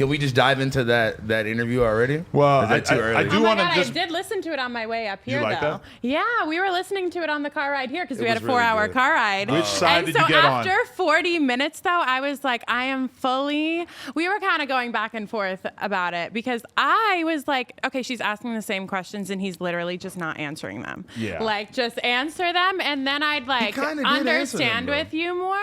Can we just dive into that interview already? Well, is that too early? I do want to I just. did listen to it on my way up here, You like though. that? Yeah, we were listening to it on the car ride here because we had a was really 4-hour good. car ride. Which side did you get on? And so after 40 minutes, though, I was like, I am fully. We were kind of going back and forth about it because I was like, okay, she's asking the same questions and he's literally just not answering them. Yeah. Like, just answer them and then I'd like kinda did answer them, understand though. with you more.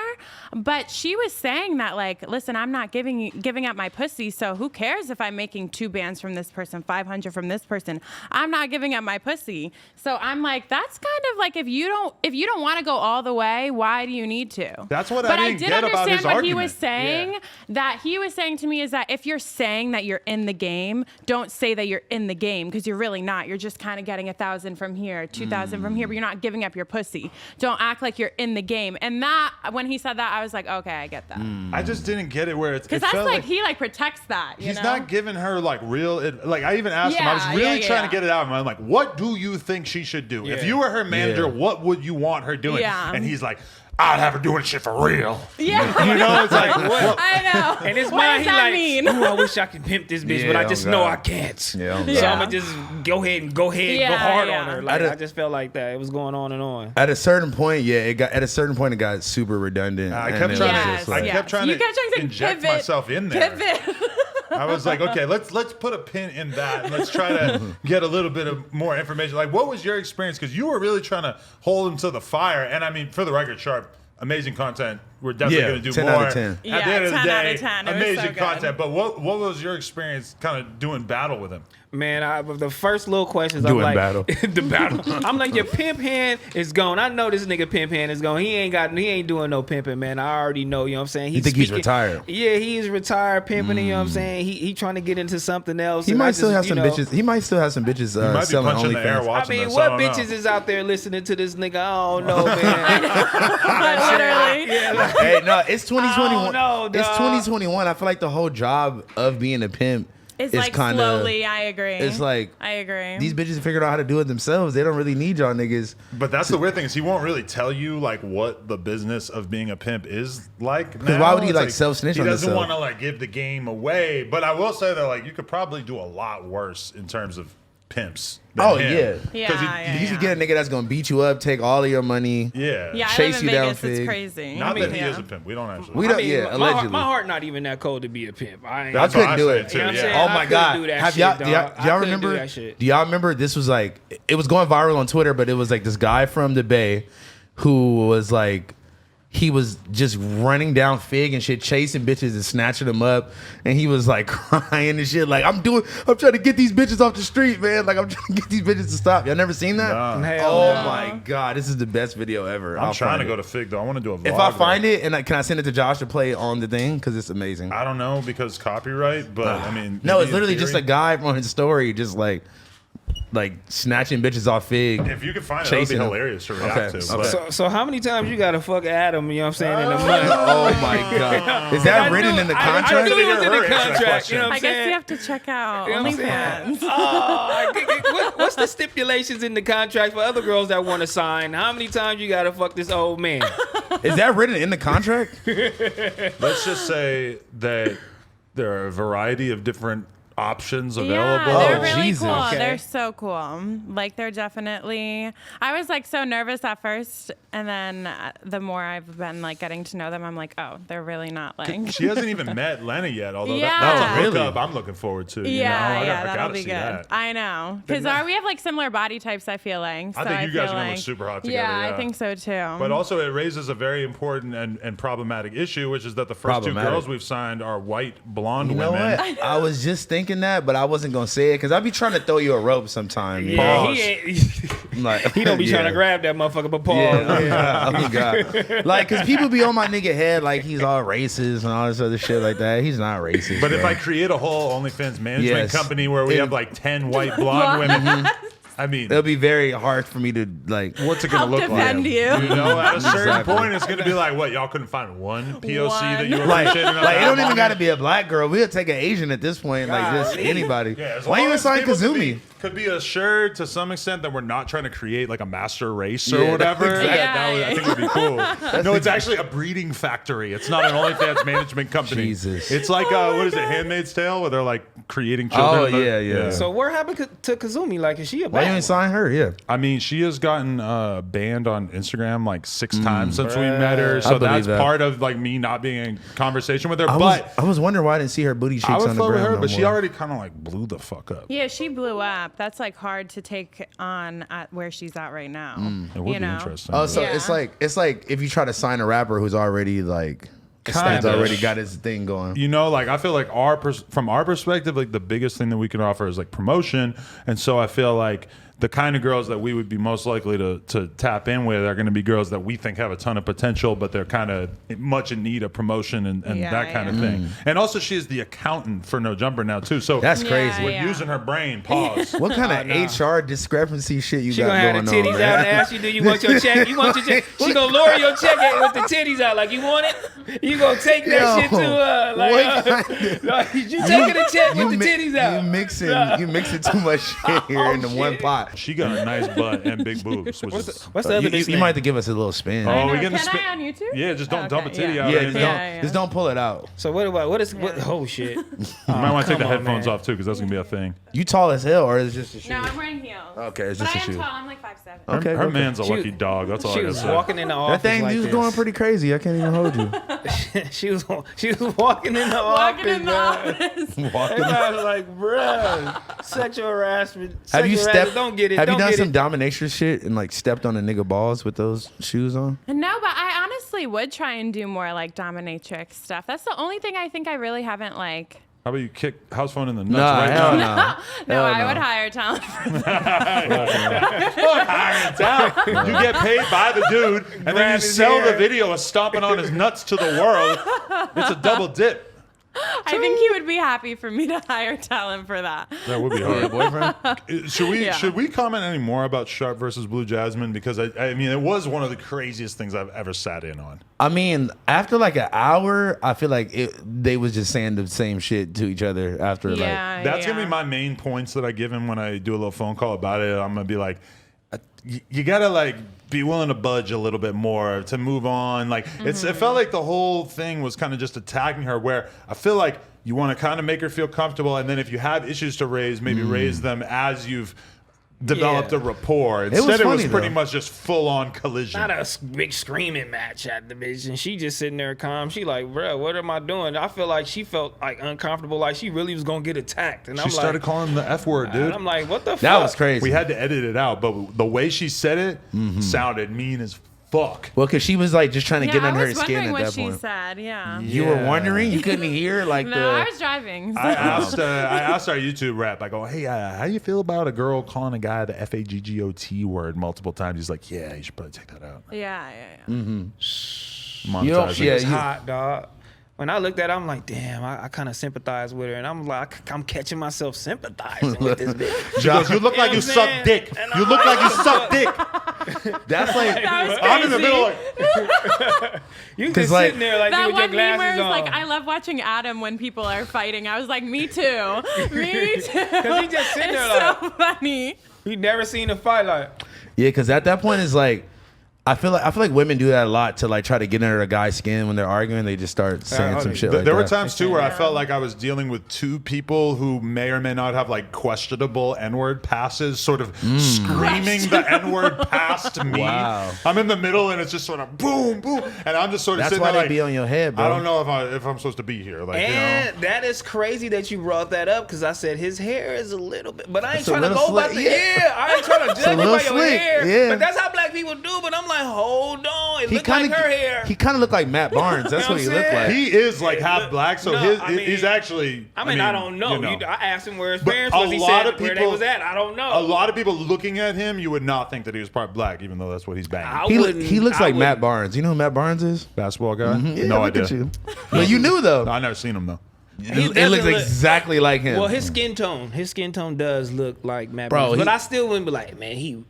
But she was saying that, like, listen, I'm not giving up my pussy, so who cares if I'm making 2 bands from this person, 500 from this person? I'm not giving up my pussy. So I'm like, that's kind of like if you don't want to go all the way, why do you need to? That's what but I didn't get about his what argument. he was saying. Yeah. That he was saying to me is that if you're saying that you're in the game, don't say that you're in the game because you're really not. You're just kind of getting 1,000 from here, 2,000 from here, but you're not giving up your pussy. Don't act like you're in the game. And that when he said that, I was like, okay, I get that. I just didn't get it where it's Because that's like he like protects that. You he's know? not giving her like real. Like I even asked him. I was really trying to get it out of him. I'm like, what do you think she should do? If you were her manager, what would you want her doing? Yeah. And he's like, I'd have her doing shit for real. Yeah. You know, it's like, what? I know. And his what mind, does he that like, mean? ooh, I wish I could pimp this bitch, but I just know I can't. Yeah, So I'm gonna just go ahead, go hard on her. Like I just felt like that. It was going on and on. At a certain point, it got super redundant. I and kept it trying was to, just like- I kept trying to inject pivot, myself in there. Pivot. I was like, okay, let's put a pin in that and let's try to get a little bit of more information. Like, what was your experience? Because you were really trying to hold him to the fire. And I mean, for the record, Sharp, amazing content. We're definitely going to do 10 more. out of 10. At the end of the 10 out day, of 10. It was amazing so good. content. But what was your experience kind of doing battle with him? Man, the first little questions, Doing I'm like, battle. the battle. I'm like, your pimp hand is gone. I know this nigga pimp hand is gone. He ain't doing no pimping, man. I already know. You know what I'm saying? You think he's retired? Yeah, he is retired pimping. You know what I'm saying? He trying to get into something else. He and might I still just, have some bitches. He might still have some bitches might be selling punching the air OnlyFans. watching I mean, this. what I don't bitches know. is out there listening to this nigga? I don't know, man. Literally. Yeah, like, Hey, no, it's 2021. I don't know, It's dog. 2021. I feel like the whole job of being a pimp It's is like kind of slowly. I agree. It's like I agree. these bitches figured out how to do it themselves. They don't really need y'all niggas. But that's the weird thing is he won't really tell you like what the business of being a pimp is like. Because why would he It's like self-snitch on He doesn't himself? want to like give the game away. But I will say that like you could probably do a lot worse in terms of pimps. Than Oh him. yeah. 'Cause Yeah, You could get a nigga that's gonna beat you up, take all of your money. Yeah. Yeah, chase I live you in down, Vegas. It's Fig. crazy. Not that he yeah. is a pimp. We don't actually. We don't. I mean, Yeah, my allegedly. heart not even that cold to be a pimp. I That's couldn't what I do say it. too. You know what I'm Yeah. saying? Oh I my couldn't god! do that Have shit, y'all? dog. Do y'all I couldn't do remember? that shit. Do y'all remember? This was like it was going viral on Twitter, but it was like this guy from the Bay who was like. He was just running down Fig and shit, chasing bitches and snatching them up. And he was like crying and shit. Like, I'm trying to get these bitches off the street, man. Like, I'm trying to get these bitches to stop. Y'all never seen that? Nah. Hell Oh no. my God. This is the best video ever. I'm trying to go to Fig though. I want to do a vlog. If I there. find it, and can I send it to Josh to play on the thing? Because it's amazing. I don't know because copyright, but I mean, No, maybe it's in literally just a theory. guy from his story, just like snatching bitches off Fig. If you could find it, that would be chasing him. hilarious to react Okay. to. Okay. But So how many times you gotta fuck Adam? You know what I'm saying? In a month. Oh my God. Is that written in the contract? I knew it was in Her the answer that contract. question. You know what I I'm guess saying? you have to check out You know what I'm saying? OnlyFans. What's the stipulations in the contract for other girls that want to sign? How many times you gotta fuck this old man? Is that written in the contract? let's just say that there are a variety of different options available. Yeah, they're Oh, really Jesus. cool. Okay. They're so cool. Like they're definitely. I was like so nervous at first, and then the more I've been like getting to know them, I'm like, oh, they're really not like. She hasn't even met Lenny yet, although Yeah. that's a Oh, really? hookup I'm looking forward to. You Yeah, know? I that'll gotta be see good. that. I know, because we have like similar body types. I feel like. So I think you guys feel are gonna look like- super hot together. Yeah, I think so too. But also, it raises a very important and problematic issue, which is that the first two Problematic. girls we've signed are white blonde You know women. what? I was just thinking that, but I wasn't gonna say it because I'd be trying to throw you a rope sometime. you know? Yeah, Pause. I'm like, he don't be trying yeah. to grab that motherfucker, but Paul. Yeah, oh God. Like, cause people be on my nigga head like he's all racist and all this other shit like that. He's not racist. But if bro. I create a whole OnlyFans management Yes. company where we It- have like 10 white blonde women, I mean, it'll be very hard for me to like. what's it gonna help look defend like? you. You know, at a certain Exactly. point, it's gonna be like, what? Y'all couldn't find one POC that you were Like, appreciating? like it don't even got to be a black girl. We'll take an Asian at this point, like just anybody. Yeah, as Why long you even as sign people can Kazumi? be- could be assured to some extent that we're not trying to create like a master race or Yeah, whatever. exactly. That would, I think would be cool. No, it's actually a breeding factory. It's not an OnlyFans management company. Jesus. It's like what is it, Handmaid's Tale, where they're like creating children. Oh yeah. So what happened to Kazumi? Like, is she a Why you bad ain't sign her? Yeah. I mean, she has gotten banned on Instagram like 6 times since we met her. I So believe that's that. part of like me not being in conversation with her. I But was wondering why I didn't see her booty cheeks I would on the flow with ground her, no but she more. already kind of like blew the fuck up. Yeah, she blew up. That's like hard to take on at where she's at right now. It would you be know? interesting. Oh, so Yeah. it's like if you try to sign a rapper who's already like Kind has of. already got his thing going. You know, like I feel like from our perspective, like the biggest thing that we can offer is like promotion, and so I feel like the kind of girls that we would be most likely to tap in with are going to be girls that we think have a ton of potential, but they're kind of much in need of promotion and Yeah, that kind of yeah. thing. And also, she is the accountant for No Jumper now too, so That's Yeah, crazy. we're yeah. using her brain. Pause. What kind of HR discrepancy shit you She got gonna have going the titties on? out and man? ask you, do you want your check? You want your check? She gonna lower your check with the titties out. Like, you want it? You gonna take that Yo, shit to like, you taking a check with the titties out? You mixing too much shit here into one shit. pot. She got a nice butt and big boobs. Which is, What's the other You, bitch you name? might have to give us a little spin. Oh, I know. we getting Can spit- I on YouTube? yeah, just don't Okay, dump a titty yeah. out. Yeah, or just anything. don't, just don't pull it out. So what? Oh shit! You might want to take the come on, headphones man. off too, because that's gonna be a thing. You tall as hell, or is it just a shoe? No, I'm wearing heels. Okay, it's But just I a am shoe. tall. I'm like 5'7". Okay, Her okay. man's a She- lucky dog. That's all She I gotta was say. walking in the That office thing like was this. going pretty crazy. I can't even hold you. she was walking in the Walking office. in the man. office. And I was like, bruh, sexual harassment. Have you Sexual stepped? harassment. Don't get it. Have don't you done get some it. domination shit and like stepped on a nigga balls with those shoes on? No, but I honestly would try and do more like dominatrix stuff. That's the only thing I think I really haven't like. How about you kick house phone in the nuts Nah, right hell now? no. No, Hell I no. would hire talent for that. You get paid by the dude, and then Grab you his sell the hair. video of stomping on his nuts to the world. It's a double dip. I think he would be happy for me to hire talent for that. That would be Yeah, hard. boyfriend. Should we comment any more about Sharp versus BluJasmine? Because I mean, it was one of the craziest things I've ever sat in on. I mean, after like an hour, I feel like they was just saying the same shit to each other after like. Yeah, That's gonna yeah. be my main points that I give him when I do a little phone call about it. I'm gonna be like, you gotta like be willing to budge a little bit more to move on. Like it felt like the whole thing was kind of just attacking her. Where I feel like you want to kind of make her feel comfortable, and then if you have issues to raise, maybe raise them as you've developed Yeah. a rapport. was Instead, it was funny, pretty though. much just full on collision. Not a big screaming match at the bitch, and she just sitting there calm. She like, bruh, what am I doing? I feel like she felt like uncomfortable, like she really was gonna get attacked. And She I'm started like, calling the F word, dude. and I'm like, what the fuck? That was crazy. We had to edit it out, but the way she said it sounded mean as fuck. Well, because she was like just trying to get I under her was skin wondering at what that she point. said. Yeah. You were wondering? You couldn't hear like No, the. I was driving. so- I asked our YouTube rep. I go, hey, how you feel about a girl calling a guy the FAGGOT word multiple times? He's like, yeah, you should probably take that out. yeah. Monetizing. You don't- yeah, It's you- hot, dog. When I looked at it, I'm like, damn, I kind of sympathize with her. And I'm like, I'm catching myself sympathizing with this bitch. She goes, you look like you You know what I'm suck saying? dick. And You I'm look like you like, suck dick. That's like. That was I'm in the crazy. middle like, You 'Cause, just like- sitting there like That with your one meme where glasses it's on. like, I love watching Adam when people are fighting. I was like, me too. Me too. Because he just sitting it's there so funny. he never seen a fight like. Yeah, because at that point it's like. I feel like women do that a lot to like try to get under a guy's skin when they're arguing. They just start saying some shit like there that. were times too where I felt like I was dealing with two people who may or may not have like questionable N-word passes, sort of screaming the N-word past me. Wow. I'm in the middle and it's just sort of boom, boom, and I'm just sort of That's sitting why there they like, be on your head, bro. I don't know if I'm supposed to be here. Like, And that is crazy that you brought that up because I said his hair is a little bit, but I ain't It's a trying to little go by slick, the yeah. hair. I ain't trying to judge you little by your slick, hair. yeah. But that's how black people do. But I'm like, hold on, it looked kinda- like her hair. He kind of looked like Matt Barnes. That's You what know he what I'm looked like. saying? He is like half black, so No, I mean- he's actually. I mean, I don't know. I asked him where his But parents a was. He lot said of where they people- was at. I don't know. A lot of people looking at him, you would not think that he was part black, even though that's what he's banging. I He wouldn't- looks I like Matt wouldn't- Barnes. You know who Matt Barnes is? Basketball guy? Yeah, No look idea. at you. But you knew though. I never seen him though. He It looks doesn't look- exactly like him. Well, his skin tone does look like Matt Bro, Barnes, but he- I still wouldn't be like, man, he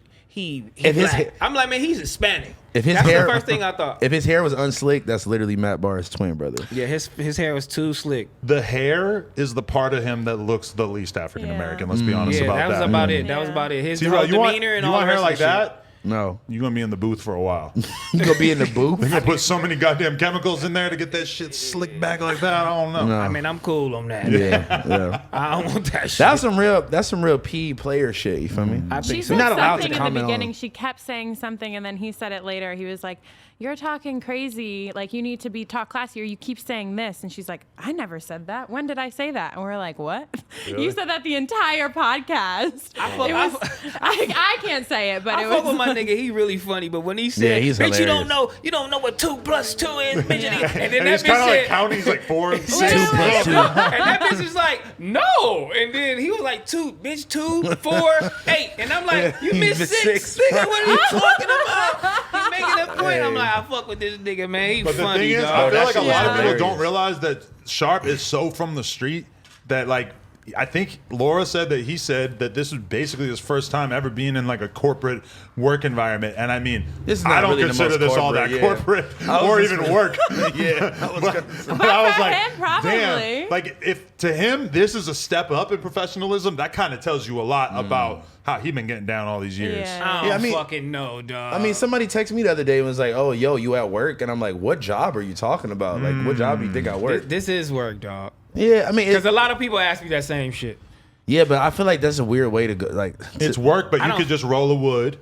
If his black. ha- I'm like, man, he's Hispanic. If his That's hair, the first thing I thought. If his hair was unslicked, that's literally Matt Barr's twin brother. Yeah, his hair was too slick. The hair is the part of him that looks the least African American. Let's be honest Yeah, about that that. was about it. That was about it. His whole T-Row, demeanor and all the hair rest like of the shit. that? No, You're gonna be in the booth for a while. you gonna be in the booth. They're gonna put so many goddamn chemicals in there to get that shit slicked back like that. I don't know. No. I mean, I'm cool on that. Yeah. I don't want that shit. That's some real P player shit. You feel me? I She think so. said You're not allowed to something in the comment on beginning. it. She kept saying something, and then he said it later. He was like, "You're talking crazy. Like, you need to be talk classier. You keep saying this." And she's like, "I never said that. When did I say that?" And we're like, "What? Really? You said that the entire podcast." I can't say it, but I it fuck was. with my nigga. He really funny, but when he Yeah, said, he's "Bitch, hilarious. you don't know what 2 + 2 is, bitch," and then And that he's bitch kind of like said, counting. He's like 4 and 6. 2 + 2. and that bitch is like, "No," and then he was like, 2, 4, 8, and I'm like, "You He missed missed 6, six. nigga. What are you talking about?" He's making a point. I'm like, I fuck with this nigga, man. He But the funny, thing is, dog. I feel that like a shit lot is of people hilarious. don't realize that Sharp is so from the street that like. I think Laura said that he said that this was basically his first time ever being in like a corporate work environment, and I mean, This is I not don't really the consider most this all that corporate, yeah. corporate I was or just even gonna- work. Yeah, I was gonna say. But I was for like, him, probably. damn, like if to him this is a step up in professionalism, that kind of tells you a lot about how he been getting down all these years. Yeah. I don't Yeah, I mean- fucking know, dog. I mean, somebody texted me the other day and was like, "Oh, yo, you at work?" And I'm like, "What job are you talking about? Like, what job do you think I work?" this is work, dog. Yeah, I mean, Because a lot of people ask me that same shit. yeah, but I feel like that's a weird way to go. Like, It's work, but I you don't- could just roll a wood.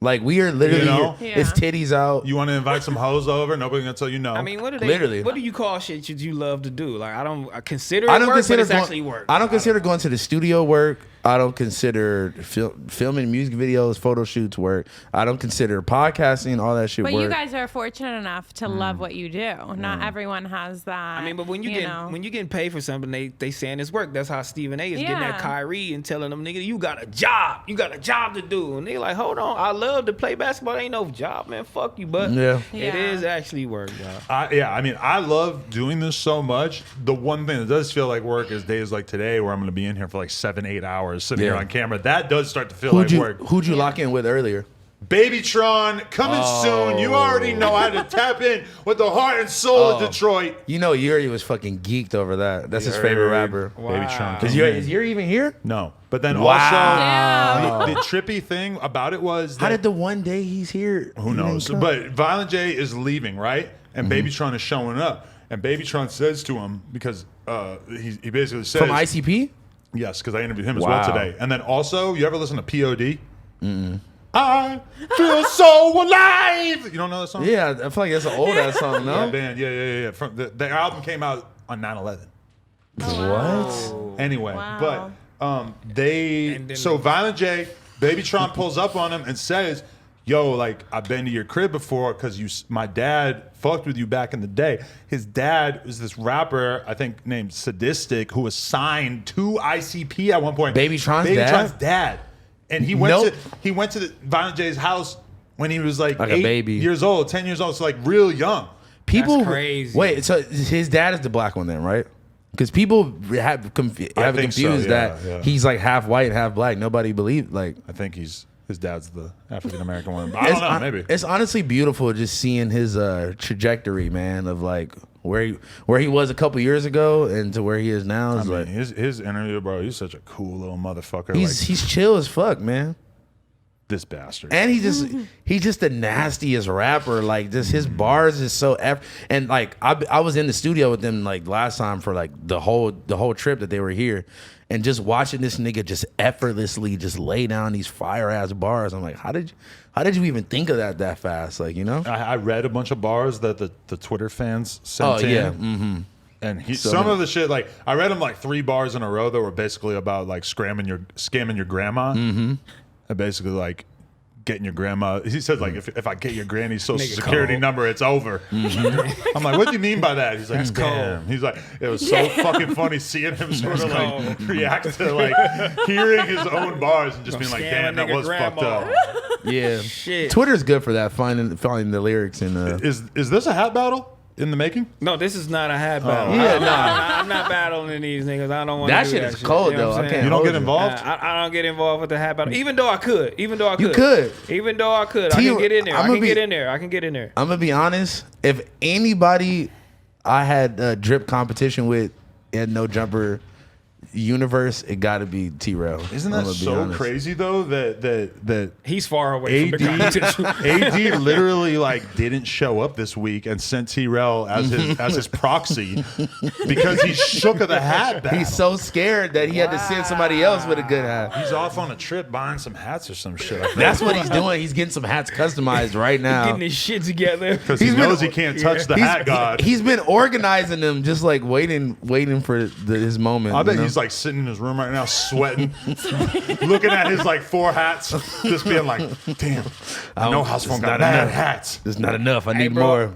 like we are literally You know? here. It's titties out. You want to invite some hoes over? Nobody gonna tell you no. I mean, what do they? Literally. What do you call shit that you love to do? Like, I consider it I don't work, consider but it's actually work. I don't consider going to the studio work. I don't consider filming music videos, photo shoots work. I don't consider podcasting, all that shit But work. you guys are fortunate enough to love what you do. Not everyone has that. I mean, but when you getting paid for something, they saying it's work. That's how Stephen A is getting Yeah. at Kyrie and telling them, nigga, you got a job to do. And they like, hold on, I love to play basketball. Ain't no job, man. Fuck you, but Yeah. it is actually work, y'all. I mean, I love doing this so much. The one thing that does feel like work is days like today where I'm going to be in here for like 7-8 hours sitting here Yeah. on camera. That does start to feel Who'd like you work. who'd you lock in with earlier? BabyTron coming soon. You already know how to tap in with the heart and soul of Detroit. You know, Yuri was fucking geeked over that. That's his favorite rapper. BabyTron. Is Yuri even here? No, but then Wow. also the trippy thing about it was that, How did the one day he's here? who knows? But Violent J is leaving, right? And BabyTron is showing up, and BabyTron says to him because he basically says From ICP? yes, because I interviewed him as Wow. well today. And then also, you ever listen to POD? I feel so alive. You don't know that song? Yeah, I feel like that's an old ass song, no? That band, yeah. From the album came out on 9/11. What? Anyway, Wow. but then- so Violent J, BabyTron pulls up on him and says, "Yo, like I've been to your crib before because my dad fucked with you back in the day. His dad was this rapper, I think named Sadistic, who was signed to ICP at one point. BabyTron's dad, and he went to the Violent J's house when he was like a 8 baby. years old, 10 years old, so like real young. People That's crazy. Wait, so his dad is the black one then, right? Because people have it think so, confused yeah, that yeah. he's like half white and half black. Nobody believed like. I think his dad's the African American one. But I don't know, maybe. It's honestly beautiful just seeing his trajectory, man, of like where he was a couple years ago and to where he is now. I Is mean, like his interview, bro, he's such a cool little motherfucker. he's chill as fuck, man. This bastard. And he's just the nastiest rapper. Like just his bars is so and like I was in the studio with them like last time for like the whole trip that they were here, and just watching this nigga just effortlessly just lay down these fire ass bars. I'm like, how did you even think of that fast? Like, you know? I read a bunch of bars that the Twitter fans sent in. Yeah. Mm-hmm. And So some many. of the shit, like I read him like 3 bars in a row that were basically about like scamming your grandma. Mm-hmm. And basically like getting your grandma. He said like if I get your granny's social Nigga security cold. number, it's over. Mm-hmm. I'm like, what do you mean by that? He's like, That's damn. cold. He's like, it was so fucking funny seeing him sort of like react to like hearing his own bars and just being like, Scam a damn, that nigga was fucked grandma. up. Yeah. Shit. Twitter's good for that, finding the lyrics and Is this a hat battle? in the making? No, this is not a hat battle. Yeah, I'm not battling these niggas. I don't want That to do shit that is cold, You know though. what I'm I saying? can't You don't hold get involved? I don't get involved with the hat battle. Even though I could. You could. Even though I could. I can get in there. I can get in there. I'm gonna be honest. If anybody I had a drip competition with in No Jumper universe, it got to be T-Rail. Isn't that so crazy though? That He's far away from the competition. AD literally like didn't show up this week and sent T-Rail as his proxy because he shook of the hat battle. He's so scared that he had to send somebody else with a good hat. He's off on a trip buying some hats or some shit. I think. That's what he's doing. He's getting some hats customized right now. Getting his shit together. Because he knows he can't touch the hat god. He's been organizing them, just like waiting for his moment. I bet he's like sitting in his room right now, sweating, looking at his like 4 hats, just being like, "Damn, I know House Phone got mad hats. It's not enough. I need bro. more."